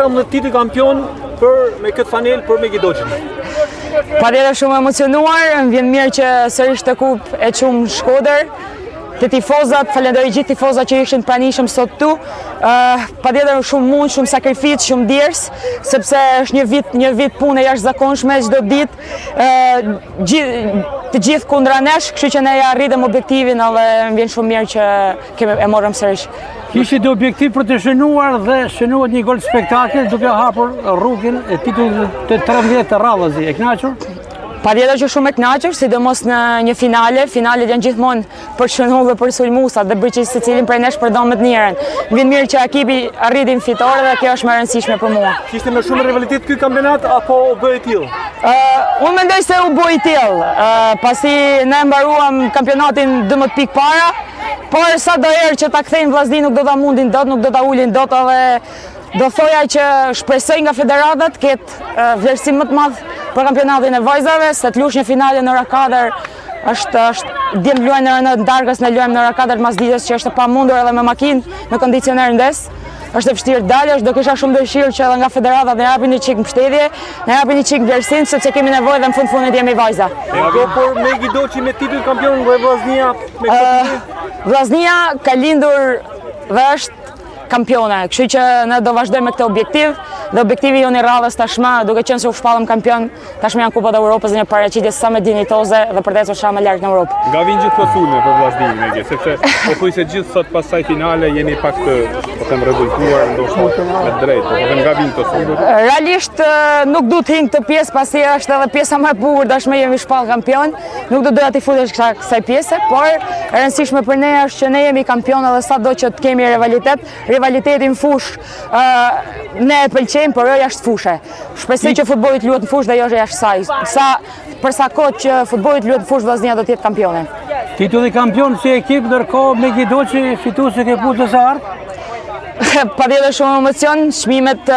Në titull kampion me këtë fanel për Megidocin. Patjetër shumë emocionuar, më vjen mirë që sërish të kup e qumë Shkodër. Të tifozat, falenderoj gjithë tifozat që ishin pranishëm sot tu. Patjetër shumë mund, shumë sakrificë, shumë djers, sepse është një vit punë e jashtëzakonshme çdo ditë. Të gjithë kundra nesh, kështu që ne ja arritëm objektivin dhe më vjen shumë mirë që e morëm sërish. Kishit objektiv për të shënuar dhe shënuat një gol spektakl duke hapur rrugën e titullit të 13 të radhës. E kënaqur? Patjetër që shumë e kënaqur, sidomos në një finale. Finalet janë gjithmonë për shënu dhe për sulmusat dhe bëj që secilin prej nesh përdon më të mirën. Vjen mirë që ekipi arritin fitore dhe kjo është më e rëndësishme për mua. Kishte më shumë rivalitet ky kampionat apo u bë i tillë? Unë mendoj se u bë i tillë. Pasi ne mbaruam kampionatin 12 pikë para, por sa do herë që ta kthejnë Vllaznin nuk do ta mundin dot, nuk do ta ulin dot edhe do thoja që shpresoj nga federatat ketë vlerësim më të madh për kampionatin e vajzave, se të lush një finale në R4 është djem luajnë në darkës, ne luajmë në R4 Masdites që është e pamundur edhe me makinë në kondicioner ndes. Është e vështirë dalësh, do kisha shumë dëshirë që edhe nga federatat ne japin një çik mbështetje, ne japin një çik vlerësim sepse kemi nevojë dhe në fundit jemi vajza. Por Megidoci me titull kampion dhe Vllaznia me këtë. Vllaznia ka lindur dhe është kampione, kështu që ne do vazhdojmë me këtë objektiv dhe objektivi jonë i radhës tashmë, duke qenë se u shpallëm kampion, tashmë janë Kupat e Evropës dhe një paraqitje sa më dinjitoze dhe për të ecur sa më lart në Europë. Nga vin gjithë pësulme për Vllaznin, sepse po thuj se gjithë sot pas kësaj finale jeni pak të rregulltuar, ndoshta me drejt, po nga vin pësulme. Realisht nuk du të hing këtë pjesë pasi është edhe pjesa më e bukur, tashmë jemi shpall kampion, nuk do doja të futesh kësaj pjese, por e rëndësishme për ne është që ne jemi kampion edhe sado që të kemi rivalitetin fush ne e pëlqejmë, por jo jashtë fushe. Shpresoj që futbolli luhet në fushë dhe jo jashtë saj. Për sa kohë që futbolli luhet në fushë, Vllaznia do të jetë kampione. Titulli kampion si ekip, ndërkohë Megidoci fituese ke Pushës së Ardh? Patjetër shumë emocion, çmimet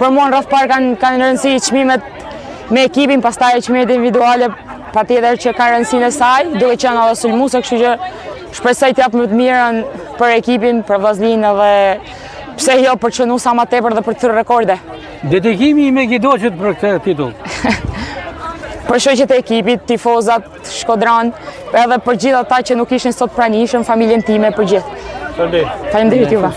për mua në rreth parë kanë rëndësi, çmimet me ekipin, pastaj çmimet individuale patjetër që kanë rëndësinë e saj, duke qenë edhe sulmuese, kështu që shpresoj të jap më të mirën për ekipin, për Vllaznin dhe pse jo për të qenë sa më tepër dhe për të thyrë rekorde. Dedikimi i Megidocit për këtë titull. Për shoqjet e ekipit, tifozat, Shkodran, edhe për gjithë ata që nuk ishin sot pranishëm, familjen time, për gjithë. Faleminderit. Faleminderit juve.